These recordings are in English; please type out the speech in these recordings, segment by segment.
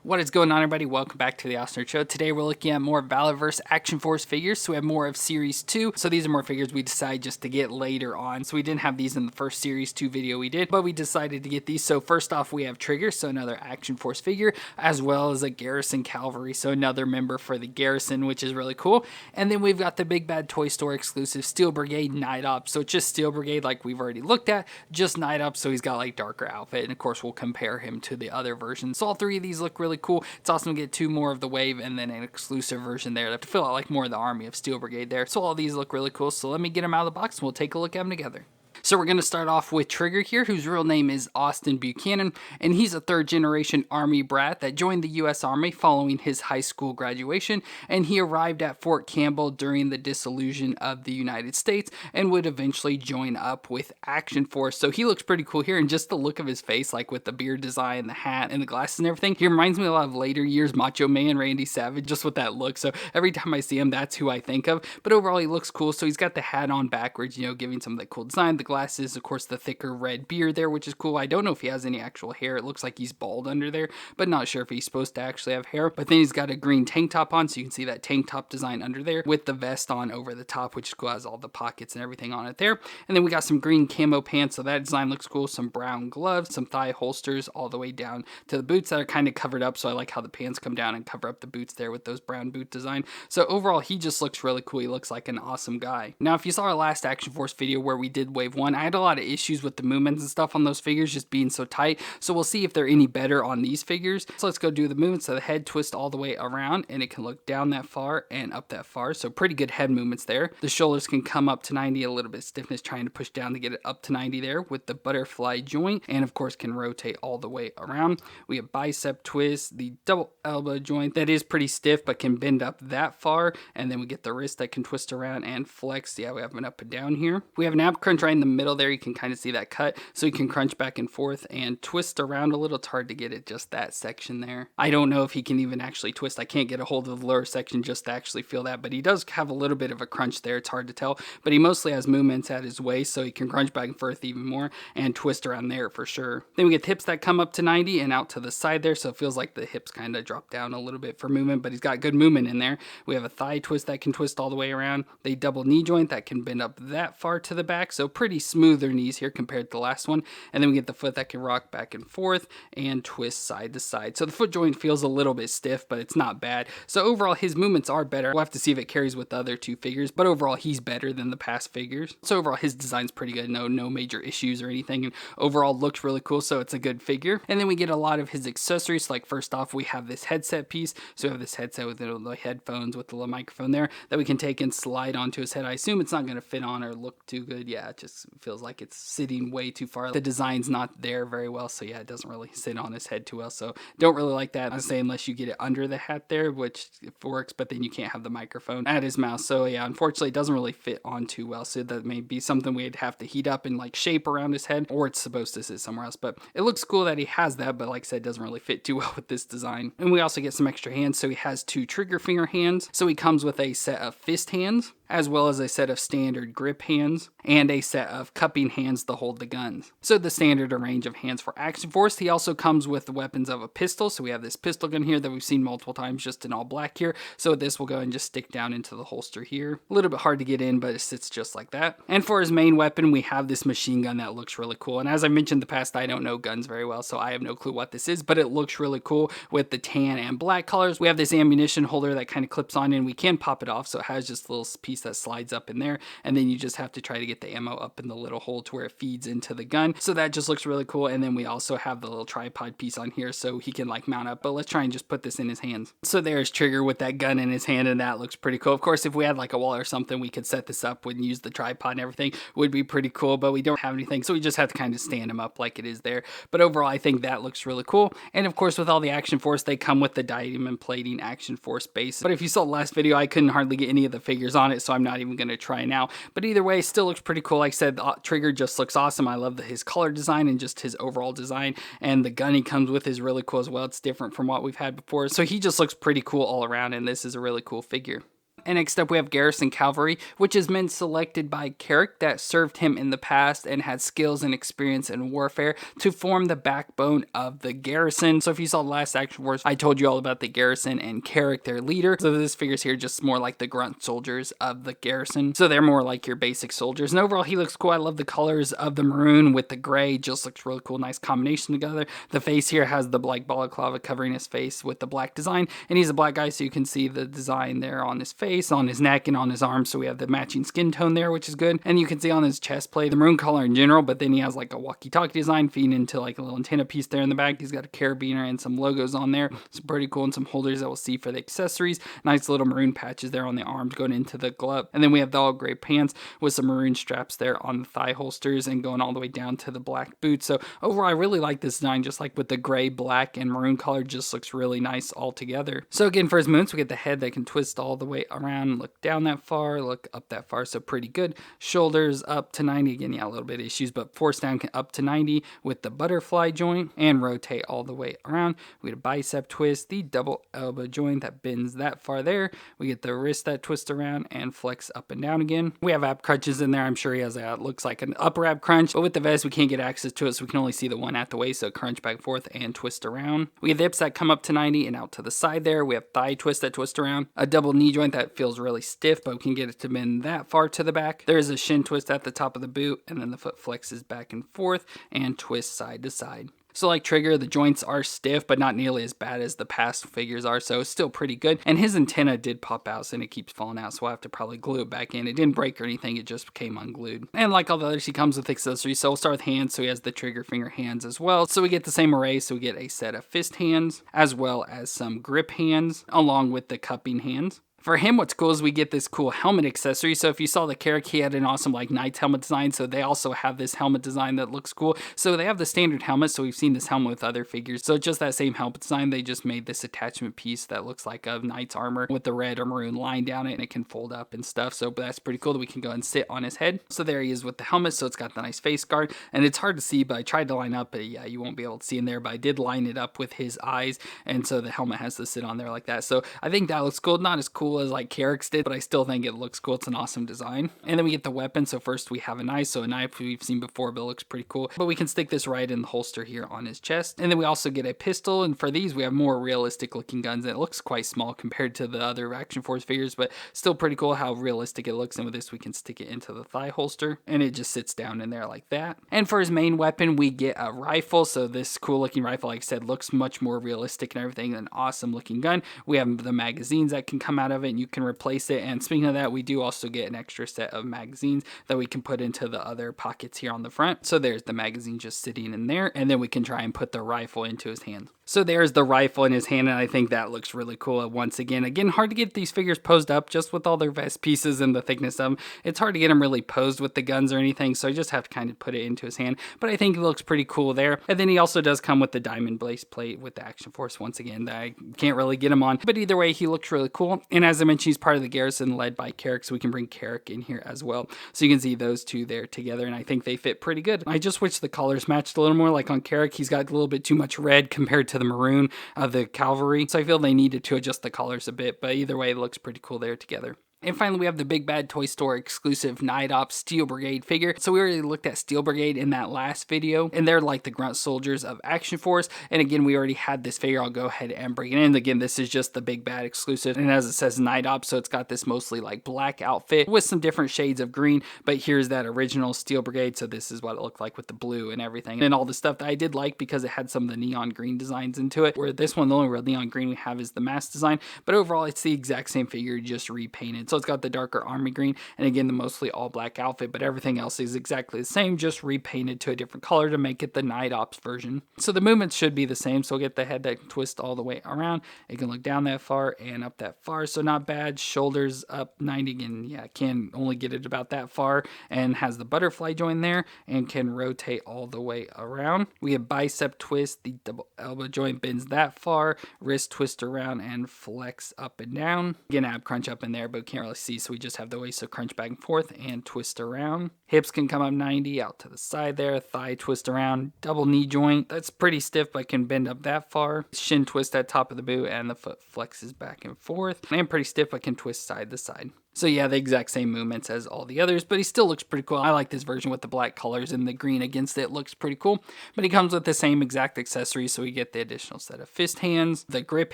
What is going on, everybody? Welcome back to the Awesome Nerd Show. Today we're looking at more Valaverse Action Force figures. So we have more of Series 2. So these are more figures we decided just to get later on. So we didn't have these in the first Series 2 video we did, but we decided to get these. So first off, we have Trigger, so another Action Force figure, as well as a Garrison Cavalry, so another member for the Garrison, which is really cool. And then we've got the Big Bad Toy Store exclusive Steel Brigade Night Up. So it's just Steel Brigade like we've already looked at, just Night Up, so he's got like darker outfit. And of course, we'll compare him to the other versions. So all three of these look really cool. It's awesome to get two more of the wave and then an exclusive version there to fill out like more of the army of Steel Brigade there. So all these look really cool. So let me get them out of the box and we'll take a look at them together. So we're going to start off with Trigger here, whose real name is Austin Buchanan, and he's a third-generation Army brat that joined the U.S. Army following his high school graduation, and he arrived at Fort Campbell during the dissolution of the United States and would eventually join up with Action Force. So he looks pretty cool here, and just the look of his face, like with the beard design, the hat, and the glasses and everything, he reminds me a lot of later years Macho Man Randy Savage, just with that look. So every time I see him, that's who I think of. But overall, he looks cool. So he's got the hat on backwards, you know, giving some of that cool design, the glasses, of course, the thicker red beard there, which is cool. I don't know if he has any actual hair. It looks like he's bald under there, but not sure if he's supposed to actually have hair. But then he's got a green tank top on, so you can see that tank top design under there with the vest on over the top, which is cool, has all the pockets and everything on it there. And then we got some green camo pants, so that design looks cool. Some brown gloves, some thigh holsters all the way down to the boots that are kind of covered up, so I like how the pants come down and cover up the boots there with those brown boot design. So overall, he just looks really cool. He looks like an awesome guy. Now, if you saw our last Action Force video where we did Wave 1, I had a lot of issues with the movements and stuff on those figures just being so tight, so we'll see if they're any better on these figures. So let's go do the movements. So the head twists all the way around and it can look down that far and up that far, so pretty good head movements there. The shoulders can come up to 90, a little bit of stiffness trying to push down to get it up to 90 there with the butterfly joint, and of course can rotate all the way around. We have bicep twist, the double elbow joint that is pretty stiff but can bend up that far, and then we get the wrist that can twist around and flex. Yeah, we have an up and down here. We have an ab crunch right in the middle there. You can kind of see that cut, so you can crunch back and forth and twist around a little. It's hard to get it just that section there. I don't know if he can even actually twist. I can't get a hold of the lower section just to actually feel that, but he does have a little bit of a crunch there. It's hard to tell, but he mostly has movements at his waist, so he can crunch back and forth even more and twist around there for sure. Then we get the hips that come up to 90 and out to the side there, so it feels like the hips kind of drop down a little bit for movement, but he's got good movement in there. We have a thigh twist that can twist all the way around, the double knee joint that can bend up that far to the back, so pretty smoother knees here compared to the last one. And then we get the foot that can rock back and forth and twist side to side. So the foot joint feels a little bit stiff, but it's not bad. So overall, his movements are better. We'll have to see if it carries with the other two figures, but overall, he's better than the past figures. So overall, his design's pretty good. No major issues or anything. And overall, looks really cool. So it's a good figure. And then we get a lot of his accessories. Like first off, we have this headset piece. So we have this headset with the headphones with the little microphone there that we can take and slide onto his head. I assume it's not going to fit on or look too good. Yeah, it just feels like it's sitting way too far. The design's not there very well, so yeah, it doesn't really sit on his head too well, so don't really like that. I say unless you get it under the hat there, which works, but then you can't have the microphone at his mouth. So yeah, unfortunately it doesn't really fit on too well, so that may be something we'd have to heat up and like shape around his head, or it's supposed to sit somewhere else. But it looks cool that he has that, but like I said, it doesn't really fit too well with this design. And we also get some extra hands, so he has two trigger finger hands, so he comes with a set of fist hands as well as a set of standard grip hands and a set of cupping hands to hold the guns. So the standard range of hands for Action Force. He also comes with the weapons of a pistol. So we have this pistol gun here that we've seen multiple times just in all black here. So this will go and just stick down into the holster here. A little bit hard to get in, but it sits just like that. And for his main weapon, we have this machine gun that looks really cool. And as I mentioned in the past, I don't know guns very well, so I have no clue what this is, but it looks really cool with the tan and black colors. We have this ammunition holder that kind of clips on and we can pop it off. So it has just a little piece that slides up in there, and then you just have to try to get the ammo up in the little hole to where it feeds into the gun. So that just looks really cool. And then we also have the little tripod piece on here so he can like mount up, but let's try and just put this in his hands. So there's Trigger with that gun in his hand, and that looks pretty cool. Of course, if we had like a wall or something, we could set this up and use the tripod and everything. Would be pretty cool, but we don't have anything, so we just have to kind of stand him up like it is there. But overall, I think that looks really cool. And of course, with all the Action Force, they come with the diamond plating Action Force base. But if you saw the last video, I couldn't hardly get any of the figures on it, so I'm not even going to try now. But either way, still looks pretty cool. Like I said, the Trigger just looks awesome. I love his color design and just his overall design. And the gun he comes with is really cool as well. It's different from what we've had before. So he just looks pretty cool all around, and this is a really cool figure. And next up we have Garrison Cavalry, which is men selected by Carrick that served him in the past and had skills and experience in warfare to form the backbone of the garrison. So if you saw the last Action Force, I told you all about the garrison and Carrick, their leader. So this figure's here just more like the grunt soldiers of the garrison. So they're more like your basic soldiers. And overall, he looks cool. I love the colors of the maroon with the gray. Just looks really cool. Nice combination together. The face here has the like balaclava covering his face with the black design. And he's a black guy, so you can see the design there on his face, on his neck, and on his arms. So we have the matching skin tone there, which is good. And you can see on his chest plate the maroon color in general, but then he has like a walkie-talkie design feeding into like a little antenna piece there in the back. He's got a carabiner and some logos on there. It's pretty cool, and some holders that we'll see for the accessories. Nice little maroon patches there on the arms going into the glove. And then we have the all gray pants with some maroon straps there on the thigh holsters and going all the way down to the black boots. So overall, I really like this design, just like with the gray, black, and maroon color, just looks really nice all together. So again, for his moons, we get the head that can twist all the way around, look down that far, look up that far, so pretty good. Shoulders up to 90, again, yeah, a little bit of issues, but force down up to 90 with the butterfly joint, and rotate all the way around. We get a bicep twist, the double elbow joint that bends that far there. We get the wrist that twists around and flex up and down again. We have ab crunches in there. I'm sure he has a, looks like an upper ab crunch, but with the vest, we can't get access to it, so we can only see the one at the waist, so crunch back and forth and twist around. We have the hips that come up to 90 and out to the side there. We have thigh twist that twist around, a double knee joint that feels really stiff, but we can get it to bend that far to the back. There is a shin twist at the top of the boot, and then the foot flexes back and forth and twists side to side. So like Trigger, the joints are stiff, but not nearly as bad as the past figures are, so it's still pretty good. And his antenna did pop out, and it keeps falling out, so I'll have to probably glue it back in. It didn't break or anything, it just came unglued. And like all the others, he comes with accessories, so we'll start with hands, so he has the trigger finger hands as well. So we get the same array, so we get a set of fist hands, as well as some grip hands, along with the cupping hands. For him, what's cool is we get this cool helmet accessory. So if you saw the Carrick, he had an awesome like knight's helmet design. So they also have this helmet design that looks cool. So they have the standard helmet. So we've seen this helmet with other figures. So it's just that same helmet design. They just made this attachment piece that looks like a knight's armor with the red or maroon line down it, and it can fold up and stuff. So but that's pretty cool that we can go and sit on his head. So there he is with the helmet. So it's got the nice face guard, and it's hard to see, but I tried to line up, but yeah, you won't be able to see in there, but I did line it up with his eyes. And so the helmet has to sit on there like that. So I think that looks cool. Not as cool as like Carrick's did, but I still think it looks cool. It's an awesome design. And then we get the weapon. So first we have a knife. So a knife we've seen before, but it looks pretty cool. But we can stick this right in the holster here on his chest. And then we also get a pistol. And for these, we have more realistic looking guns. And it looks quite small compared to the other Action Force figures, but still pretty cool how realistic it looks. And with this, we can stick it into the thigh holster, and it just sits down in there like that. And for his main weapon, we get a rifle. So this cool looking rifle, like I said, looks much more realistic and everything. An awesome looking gun. We have the magazines that can come out of it, and you can replace it. And speaking of that, we do also get an extra set of magazines that we can put into the other pockets here on the front. So there's the magazine just sitting in there, and then we can try and put the rifle into his hand. So there's the rifle in his hand, and I think that looks really cool. Once again, hard to get these figures posed up just with all their vest pieces and the thickness of them. It's hard to get them really posed with the guns or anything, so I just have to kind of put it into his hand. But I think it looks pretty cool there. And then he also does come with the diamond base plate with the Action Force. Once again, that I can't really get him on. But either way, he looks really cool. And as I mentioned, he's part of the garrison led by Carrick, so we can bring Carrick in here as well. So you can see those two there together, and I think they fit pretty good. I just wish the colors matched a little more. Like on Carrick, he's got a little bit too much red compared to the maroon of the cavalry, so I feel they needed to adjust the colors a bit, but either way, it looks pretty cool there together. And finally, we have the Big Bad Toy Store exclusive Night Ops Steel Brigade figure. So we already looked at Steel Brigade in that last video, and they're like the grunt soldiers of Action Force. And again, we already had this figure. I'll go ahead and bring it in. Again, this is just the Big Bad exclusive. And as it says, Night Ops, so it's got this mostly like black outfit with some different shades of green. But here's that original Steel Brigade. So this is what it looked like with the blue and everything. And all the stuff that I did like because it had some of the neon green designs into it. Where this one, the only real neon green we have is the mask design. But overall, it's the exact same figure, just repainted. So it's got the darker army green, and again the mostly all black outfit, but everything else is exactly the same, just repainted to a different color to make it the Night Ops version. So the movements should be the same, so we'll get the head that can twist all the way around. It can look down that far and up that far, so not bad. Shoulders up 90, and yeah, can only get it about that far, and has the butterfly joint there, and can rotate all the way around. We have bicep twist, the double elbow joint bends that far, wrist twist around and flex up and down. Again, ab crunch up in there, but can't can't really see, so we just have the waist, so crunch back and forth and twist around. Hips can come up 90 out to the side there. Thigh twist around. Double knee joint. That's pretty stiff, but can bend up that far. Shin twist at top of the boot, and the foot flexes back and forth. And pretty stiff, but can twist side to side. So yeah, the exact same movements as all the others, but he still looks pretty cool. I like this version with the black colors and the green against it. Looks pretty cool. But he comes with the same exact accessories, so we get the additional set of fist hands, the grip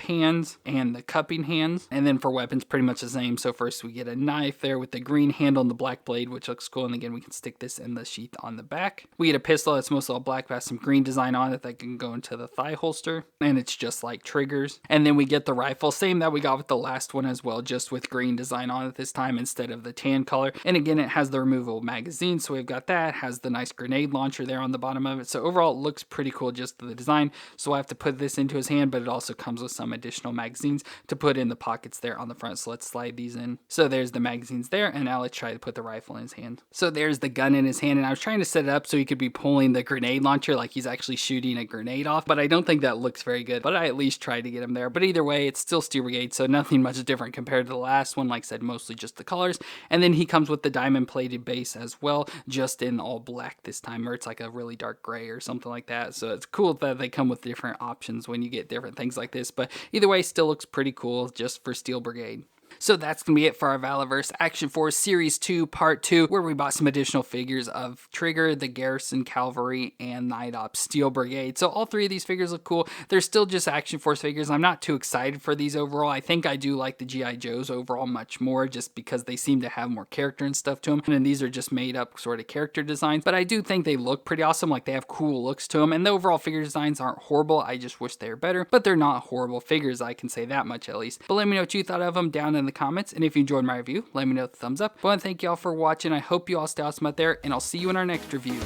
hands, and the cupping hands. And then for weapons, pretty much the same. So first we get a knife there with the green handle and the black blade, which looks cool. And again, we can stick this in the sheath on the back. We get a pistol that's mostly all black, but has some green design on it that can go into the thigh holster. And it's just like triggers. And then we get the rifle, same that we got with the last one as well, just with green design on it this time instead of the tan color. And again, it has the removable magazine, so we've got that. Has the nice grenade launcher there on the bottom of it. So overall, it looks pretty cool, just the design. So I have to put this into his hand, but it also comes with some additional magazines to put in the pockets there on the front. So let's slide these in. So there's the magazines there, and now let's try to put the rifle in his hand. So there's the gun in his hand, and I was trying to set it up so he could be pulling the grenade launcher like he's actually shooting a grenade off, but I don't think that looks very good. But I at least tried to get him there. But either way, it's still Steel Brigade, so nothing much different compared to the last one. Like I said, mostly just the colors. And then he comes with the diamond plated base as well, just in all black this time, or it's like a really dark gray or something like that. So it's cool that they come with different options when you get different things like this. But either way, still looks pretty cool just for Steel Brigade. So that's going to be it for our Valaverse Action Force Series 2 Part 2, where we bought some additional figures of Trigger, the Garrison Cavalry, and Night Ops Steel Brigade. So all three of these figures look cool. They're still just Action Force figures. I'm not too excited for these overall. I think I do like the G.I. Joes overall much more, just because they seem to have more character and stuff to them. And these are just made up sort of character designs. But I do think they look pretty awesome. Like, they have cool looks to them. And the overall figure designs aren't horrible. I just wish they were better. But they're not horrible figures. I can say that much at least. But let me know what you thought of them down in the comments. And if you enjoyed my review, let me know with a thumbs up. I want to thank you all for watching. I hope you all stay awesome out there, and I'll see you in our next review.